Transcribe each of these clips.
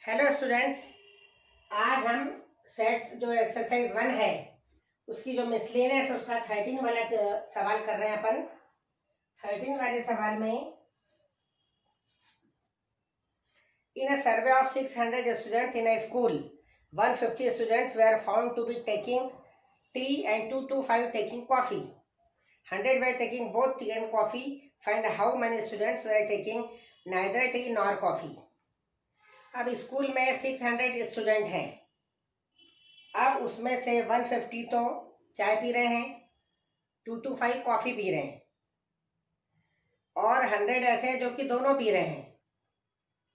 Hello students. आज हम sets जो एक्सरसाइज 1 है उसकी जो मिसलेनियस है उसका 13 वाला सवाल कर रहे हैं अपन। 13 वाले सवाल में in a survey of 600 students in a school 150 students were found to be taking tea and 225 taking coffee. 100 were taking both tea and coffee. Find how many students were taking neither tea nor coffee. अब school में 600 student हैं। अब उसमें से 150 तो चाय P रहे हैं, 225 कॉफ़ी पी रहे हैं और 100 ऐसे हैं जो कि दोनों पी रहे हैं।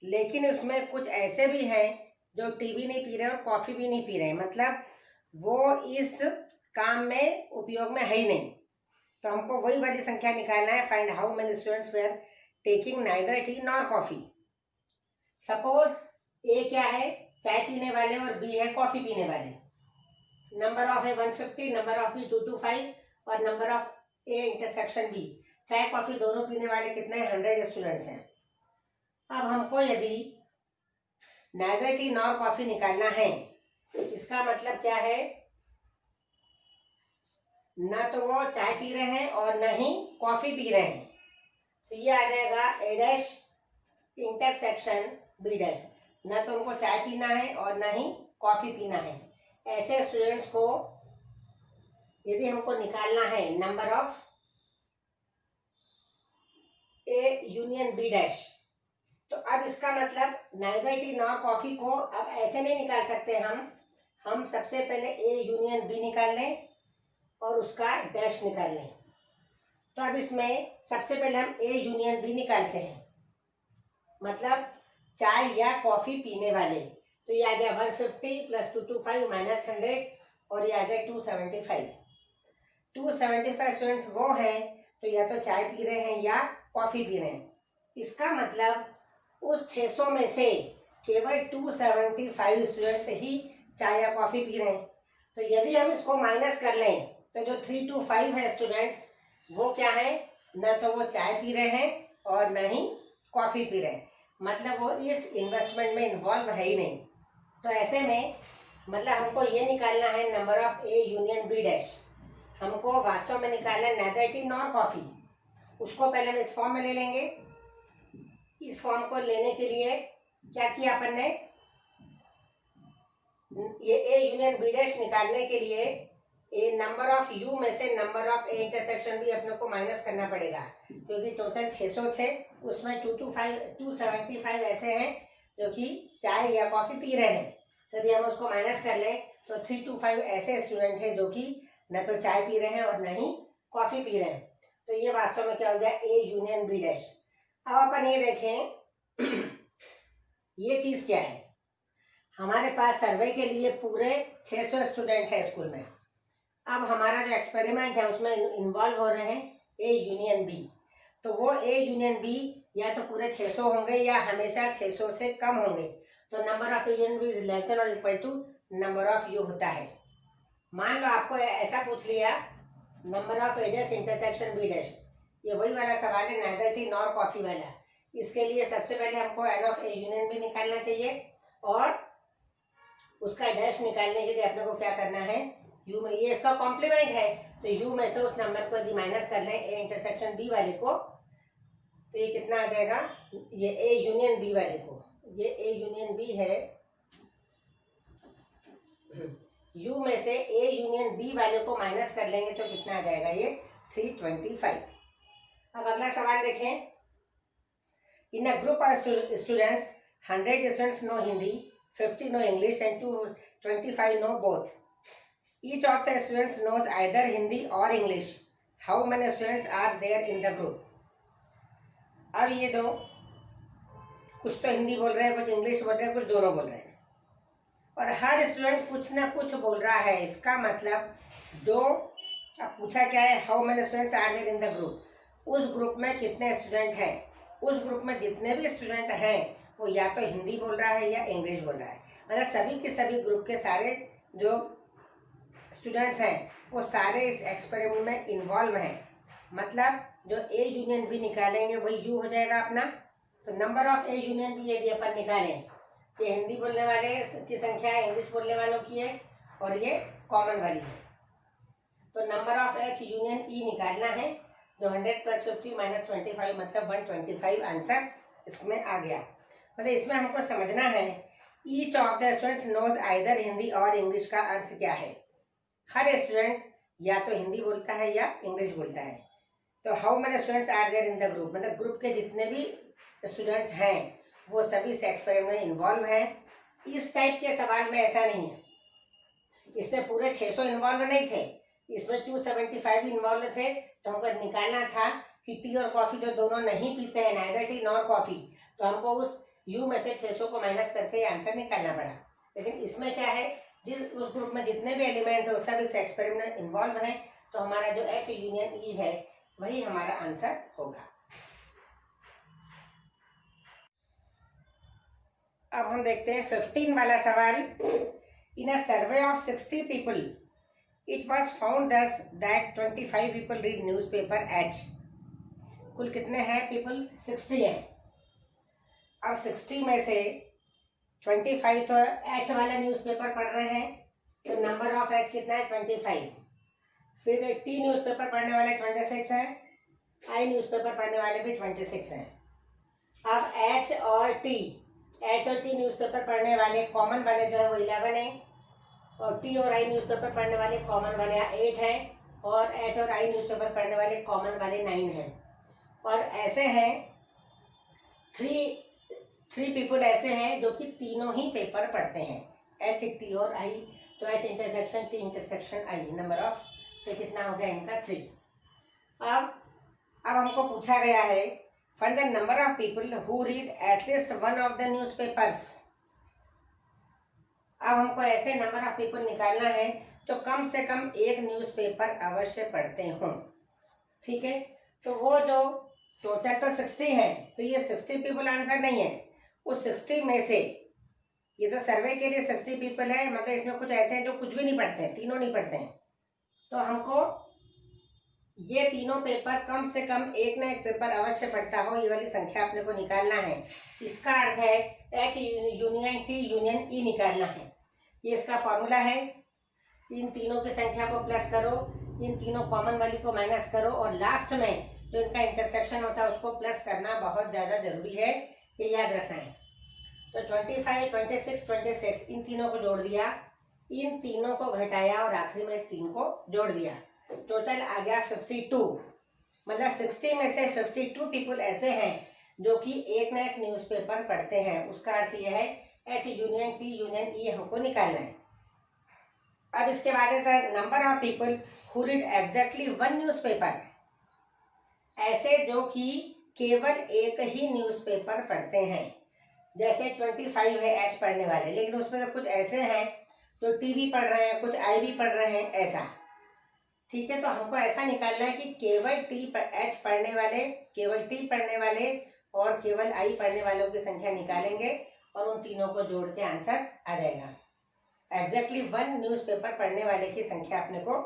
लेकिन उसमें कुछ ऐसे भी हैं जो टी भी नहीं पी रहे और कॉफ़ी भी नहीं पी रहे हैं, मतलब वो इस काम में उपयोग में है ही नहीं। तो हमको वही वाली संख्या निकालना है। Find how many students were taking neither tea nor coffee. Suppose A क्या है, चाय पीने वाले, और बी है कॉफ़ी पीने वाले। Number of A 150, number of B 225 और number of A intersection B. चाय कॉफ़ी दोनों पीने वाले कितने हैं? 100 स्टूडेंट्स हैं। अब हमको यदि नाइदर टी नॉर कॉफ़ी निकालना है, इसका मतलब क्या है? ना तो वो चाय पी रहे हैं और ना ही कॉफ़ी पी रहे हैं। तो ये आ जाएगा ए डैश इंटरसेक्शन बी डैश। ना तो उनको चाय पीना है और ना ही कॉफ़ी पीना है। ऐसे स्टूडेंट्स को यदि हमको निकालना है number of A union B dash, तो अब इसका मतलब नाइदर टी नॉर कॉफ़ी को अब ऐसे नहीं निकाल सकते हम सबसे पहले ए यूनियन बी निकाल लें और उसका डैश निकाल लें। तो अब इसमें सबसे पहले हम ए यूनियन बी निकालते हैं, मतलब चाय या कॉफ़ी पीने वाले। तो ये आ गया 150 प्लस 225 माइनस 100 और ये आ गया 275। 275 स्टूडेंट्स वो हैं तो या तो चाय पी रहे हैं या कॉफ़ी पी रहे हैं। इसका मतलब उस 600 में से केवल 275 स्टूडेंट्स ही चाय या कॉफ़ी पी रहे हैं। तो यदि हम इसको माइनस कर लें तो जो 325 है स्टूडेंट्स वो क्या है? न तो वो चाय पी रहे हैं और न ही कॉफ़ी पी रहे हैं, मतलब वो इस इन्वेस्टमेंट में इन्वॉल्व है ही नहीं। तो ऐसे में मतलब हमको ये निकालना है number of A union B dash. हमको वास्तव में निकालना है नाइदर टी नॉर कॉफ़ी। उसको पहले हम इस फॉर्म में ले लेंगे। इस फॉर्म को लेने के लिए क्या किया अपन ने? ये ए यूनियन बी डैश निकालने के लिए ए नंबर ऑफ यू में से नंबर ऑफ ए इंटरसेक्शन भी अपने को माइनस करना पड़ेगा, क्योंकि टोटल 600 थे, उसमें 275 ऐसे हैं जो कि चाय या कॉफ़ी पी रहे हैं। तो यदि हम उसको माइनस कर लें तो 325 ऐसे स्टूडेंट हैं जो कि न तो चाय पी रहे हैं और न ही कॉफ़ी पी रहे हैं। तो ये वास्तव में क्या हो गया? A union B dash. अब अपन ये देखें ये चीज़ क्या है। हमारे पास सर्वे के लिए पूरे 600 स्टूडेंट है स्कूल में। अब हमारा जो एक्सपेरिमेंट है उसमें इन्वॉल्व हो रहे हैं ए यूनियन बी। तो वो ए यूनियन बी या तो पूरे 600 होंगे या हमेशा 600 से कम होंगे। तो number of union B is less than और equal to number of U होता है। मान लो आपको ऐसा पूछ लिया number of A dash intersection B dash. ये वही वाला सवाल है नाइदर टी नॉर कॉफ़ी वाला। इसके लिए सबसे पहले हमको N of A union B निकालना चाहिए और उसका डैश निकालने के लिए अपने को क्या करना है? यू में, ये इसका कॉम्प्लीमेंट है तो यू में से उस नंबर को यदि माइनस कर लें ए इंटरसेक्शन बी वाले को, तो ये कितना आ जाएगा? ये ए यूनियन बी वाले को, ये ए यूनियन बी है, यू में से ए यूनियन बी वाले को माइनस कर लेंगे तो कितना आ जाएगा? ये 325। अब अगला सवाल देखें। In a group of students 100 students know Hindi, 50 know English and 225 know both. Each of the students knows either Hindi or English. How many students are there in the group? अब ये दो कुछ तो हिंदी बोल रहे हैं, कुछ इंग्लिश बोल रहे हैं, कुछ दोनों बोल रहे हैं और हर स्टूडेंट कुछ ना कुछ बोल रहा है। इसका मतलब जो अब पूछा क्या है? How many students are there in the group. उस ग्रुप में कितने स्टूडेंट हैं? उस ग्रुप में जितने भी स्टूडेंट हैं वो या तो हिंदी बोल रहा है या इंग्लिश बोल रहा है, मतलब सभी के सभी ग्रुप के सारे जो स्टूडेंट्स हैं वो सारे इस एक्सपेरिमेंट में इन्वॉल्व हैं। मतलब जो ए यूनियन बी निकालेंगे वही यू हो जाएगा अपना। तो number of A union B यदि अपन निकालें ये हिंदी बोलने वाले की संख्या है, इंग्लिश बोलने वालों की है, और ये कॉमन वाली है। तो नंबर ऑफ एच यूनियन ई निकालना है, जो 100 + 50 - 25 मतलब 125 आंसर इसमें आ गया। मतलब इसमें हमको समझना है each of the students knows either Hindi और इंग्लिश का अर्थ क्या है। हर स्टूडेंट या तो हिंदी बोलता है या इंग्लिश बोलता है। तो how many students are there in the group, मतलब ग्रुप के जितने भी स्टूडेंट्स हैं वो सभी इस एक्सपेरिमेंट में इन्वॉल्व हैं। इस टाइप के सवाल में ऐसा नहीं है, इसमें पूरे 600 इन्वॉल्व नहीं थे, इसमें 275 इन्वॉल्व थे। तो हमको निकालना था कि टी और कॉफी जो दोनों नहीं पीते हैं, नाइदर टी नॉर कॉफी, तो हमको उस यू में से 600 को माइनस करके आंसर निकालना पड़ा। लेकिन इसमें क्या है, उस ग्रुप में जितने भी एलिमेंट्स हैं वो सब इस एक्सपेरिमेंट में इन्वॉल्व हैं। तो हमारा जो एच यूनियन ई है वही हमारा आंसर होगा। अब हम देखते हैं 15 वाला सवाल। In a survey of 60 people it was found दस that 25 people read newspaper H. कुल कितने हैं पीपल? 60 हैं। अब 60 में से 25 तो एच वाला न्यूज़पेपर पढ़ रहे हैं, तो नंबर ऑफ एच कितना है? 25। फिर टी न्यूज़पेपर पढ़ने वाले 26 हैं, आई न्यूज़पेपर पढ़ने वाले भी 26 हैं। अब एच और टी न्यूज़पेपर पढ़ने वाले कॉमन वाले जो है वो 11 हैं, और टी और आई न्यूज़पेपर पढ़ने वाले कॉमन वाले 8 हैं, और एच और आई न्यूज़पेपर पढ़ने वाले कॉमन वाले 9 हैं। और ऐसे हैं थ्री पीपल ऐसे हैं जो कि तीनों ही पेपर पढ़ते हैं, एच टी और आई। तो H intersection T intersection I, number of तो कितना हो गया इनका? 3। अब हमको पूछा गया है find the number of people who read at least one of the newspapers. अब हमको ऐसे नंबर ऑफ पीपल निकालना है जो कम से कम एक न्यूज़पेपर अवश्य पढ़ते हों। ठीक है, तो वो जो टोटल तो 60 है, तो ये 60 पीपल आंसर नहीं है। उस 60 में से ये तो सर्वे के लिए 60 पीपल है, मतलब इसमें कुछ ऐसे हैं जो कुछ भी नहीं पढ़ते हैं, तीनों नहीं पढ़ते हैं। तो हमको ये तीनों पेपर कम से कम एक ना एक पेपर अवश्य पढ़ता हो, ये वाली संख्या अपने को निकालना है। इसका अर्थ है एच यूनियन टी यूनियन ई निकालना है। ये इसका फॉर्मूला है। इन तीनों की संख्या को प्लस करो, इन तीनों कॉमन वाली को माइनस करो, और लास्ट में जो इनका इंटरसेक्शन होता है उसको प्लस करना बहुत ज़्यादा जरूरी है, ये याद रखना है। तो 25, 26, 26 इन तीनों को जोड़ दिया, इन तीनों को घटाया और आखिरी में इस 3 को जोड़ दिया, टोटल आ गया 52। मतलब 60 में से 52 पीपल ऐसे हैं जो कि एक ना एक न्यूज़पेपर पढ़ते हैं। उसका अर्थ यह है एच यूनियन टी यूनियन ई हमको निकालना है। अब इसके बाद number of people who read exactly one newspaper, ऐसे जो कि केवल एक ही न्यूज़पेपर पढ़ते हैं। जैसे 25 है एच पढ़ने वाले, लेकिन उसमें कुछ ऐसे हैं जो टी पढ़ रहे हैं, कुछ आई भी पढ़ रहे हैं, ऐसा। ठीक है, तो हमको ऐसा निकालना है कि केवल एच पढ़ने वाले, केवल टी पढ़ने वाले और केवल आई पढ़ने वालों की संख्या निकालेंगे और उन तीनों को जोड़ के आंसर आ जाएगा। एग्जैक्टली वन न्यूज़पेपर पढ़ने वाले की संख्या अपने को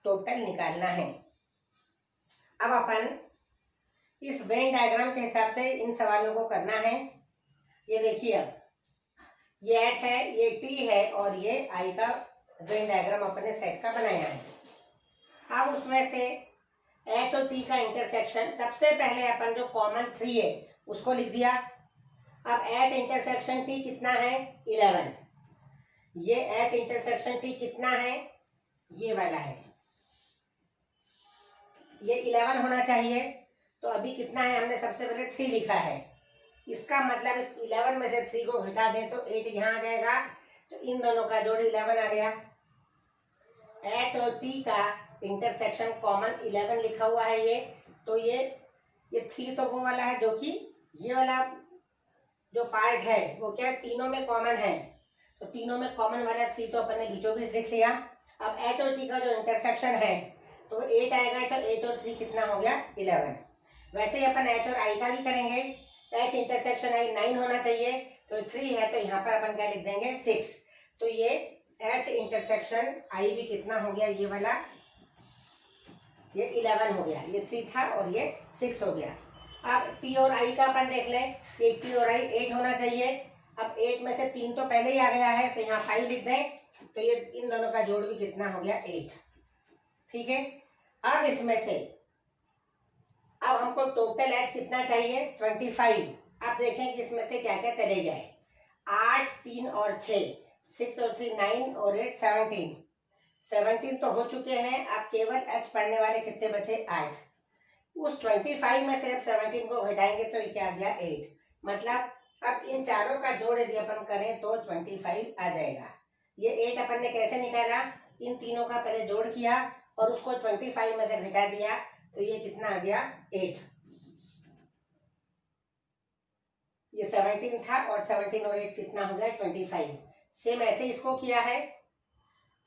टोटल निकालना है। अब अपन इस वेन डायग्राम के हिसाब से इन सवालों को करना है। ये देखिए, अब ये एच है, ये टी है और ये आई का वेन डायग्राम अपने सेट का बनाया है। अब उसमें से एच और टी का इंटरसेक्शन, सबसे पहले अपन जो कॉमन 3 है उसको लिख दिया। अब एच इंटरसेक्शन टी कितना है? 11। ये एच इंटरसेक्शन टी कितना है? ये वाला है, ये 11 होना चाहिए। तो अभी कितना है? हमने सबसे पहले 3 लिखा है। इसका मतलब इस 11 में से 3 को घटा दें तो 8 यहाँ आ जाएगा, तो इन दोनों का जोड़ 11 आ गया। एच और टी का इंटरसेक्शन कॉमन 11 लिखा हुआ है ये, तो ये 3 तो वो वाला है जो कि ये वाला जो पार्ट है वो क्या है? तीनों में कॉमन है, तो तीनों में कॉमन वाला 3 तो अपन ने बीचों बीच लिख लिया। अब एच और टी का जो इंटरसेक्शन है तो 8 आएगा, तो 8 और 3 कितना हो गया? 11। वैसे ही अपन एच और आई का भी करेंगे। एच इंटरसेक्शन आई 9 होना चाहिए, तो 3 है, तो यहाँ पर अपन क्या लिख देंगे? 6। तो ये एच इंटरसेक्शन आई भी कितना हो गया? ये वाला, ये 11 हो गया, ये 3 था और ये 6 हो गया। अब टी और आई का अपन देख लें, ये टी और आई 8 होना चाहिए, अब 8 में से 3 तो पहले ही आ गया है, तो यहाँ 5 लिख दें, तो ये इन दोनों का जोड़ भी कितना हो गया 8। ठीक है, अब इसमें से अब हमको टोटल एच कितना चाहिए 25। आप देखें कि इसमें से क्या क्या चले जाए। 8, 3 और 6, 6 और 3 9 और 8 17, 17 तो हो चुके हैं। अब केवल एच पढ़ने वाले कितने बचे 8। उस 25 में से जब 17 को घटाएंगे तो ये क्या आ गया 8। मतलब अब इन चारों का जोड़ यदि अपन करें तो 25 आ जाएगा। ये 8 अपन ने कैसे निकाला, इन तीनों का पहले जोड़ किया और उसको 25 में से घटा दिया, तो ये कितना आ गया 8। ये 17 था और 17 और 8 कितना हो गया 25। सेम ऐसे इसको किया है।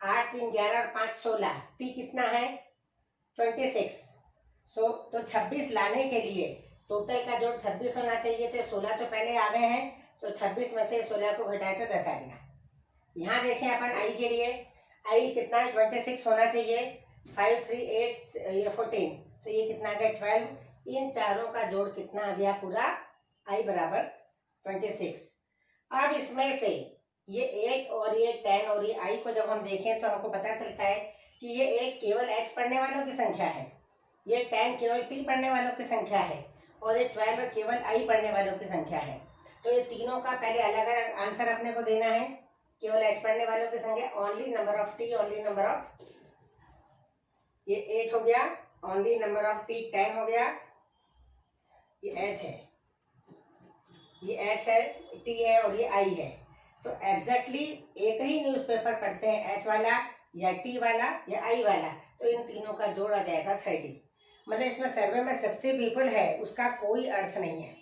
8 3 11 और 5 16, टी कितना है 26। तो 26 लाने के लिए टोटल का जोड़ 26 होना चाहिए, तो 16 तो पहले आ गए हैं, तो 26 में से 16 को घटाए तो 10 आ गया। यहाँ देखें अपन आई के लिए, आई कितना है 26 होना चाहिए। 5 3 8 ये 14, तो ये कितना आ गया 12। इन चारों का जोड़ कितना आ गया पूरा आई बराबर 26। अब इसमें से ये 8 और ये 10 और ये आई को जब हम देखें तो हमको पता चलता है कि ये 8 केवल एच पढ़ने वालों की संख्या है, ये 10 केवल टी पढ़ने वालों की संख्या है, और ये 12 केवल आई पढ़ने वालों की संख्या है। तो ये तीनों का पहले अलग अलग आंसर अपने को देना है। केवल एच पढ़ने वालों की संख्या, only number of T, only number of, ये 8 हो गया, ओनली नंबर ऑफ टी 10 हो गया, ये एच है, ये एच है, टी है और ये आई है। तो एग्जैक्टली एक ही न्यूज़पेपर पढ़ते हैं, एच वाला या टी वाला या आई वाला, तो इन तीनों का जोड़ आ जाएगा 30। मतलब इसमें सर्वे में 60 पीपल है, उसका कोई अर्थ नहीं है।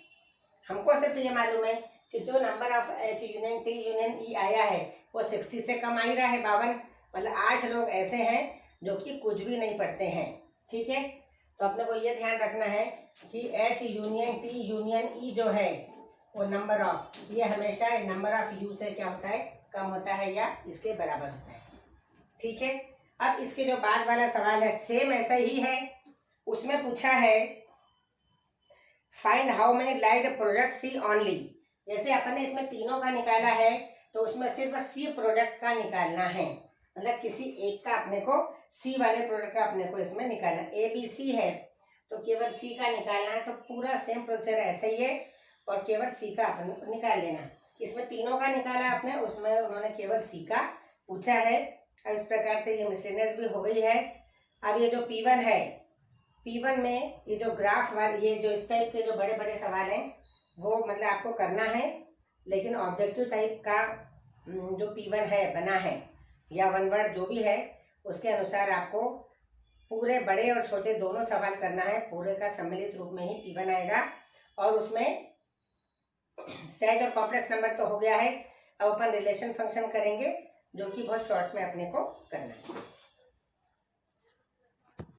हमको सिर्फ ये मालूम है कि जो number of H union T union E आया है वो 60 से कम आ ही रहा है, 52। मतलब 8 लोग ऐसे हैं जो कि कुछ भी नहीं पढ़ते हैं। ठीक है, तो अपने को ये ध्यान रखना है कि एच यूनियन टी यूनियन ई जो है वो नंबर ऑफ, ये हमेशा नंबर ऑफ यू से क्या होता है कम होता है या इसके बराबर होता है। ठीक है, अब इसके जो बाद वाला सवाल है सेम ऐसा ही है। उसमें पूछा है find how many light product C only. जैसे अपन ने इसमें तीनों का निकाला है, तो उसमें सिर्फ सी प्रोडक्ट का निकालना है। मतलब किसी एक का अपने को, सी वाले प्रोडक्ट का अपने को इसमें निकालना। ए बी सी है तो केवल सी का निकालना है, तो पूरा सेम प्रोसेस ऐसे ही है और केवल सी का अपन निकाल लेना। इसमें तीनों का निकाला आपने, उसमें उन्होंने केवल सी का पूछा है। अब इस प्रकार से ये मिसलेनियस भी हो गई है। अब ये जो P1 है, P1 में ये जो ग्राफ वाले, ये जो इस टाइप के जो बड़े बड़े सवाल हैं वो मतलब आपको करना है, लेकिन ऑब्जेक्टिव टाइप का जो P1 है बना है या वन वर्ड जो भी है उसके अनुसार आपको पूरे बड़े और छोटे दोनों सवाल करना है। पूरे का सम्मिलित रूप में ही P1 आएगा, और उसमें सेट और कॉम्प्लेक्स नंबर तो हो गया है। अब अपन रिलेशन फंक्शन करेंगे जो कि बहुत शॉर्ट में अपने को करना है।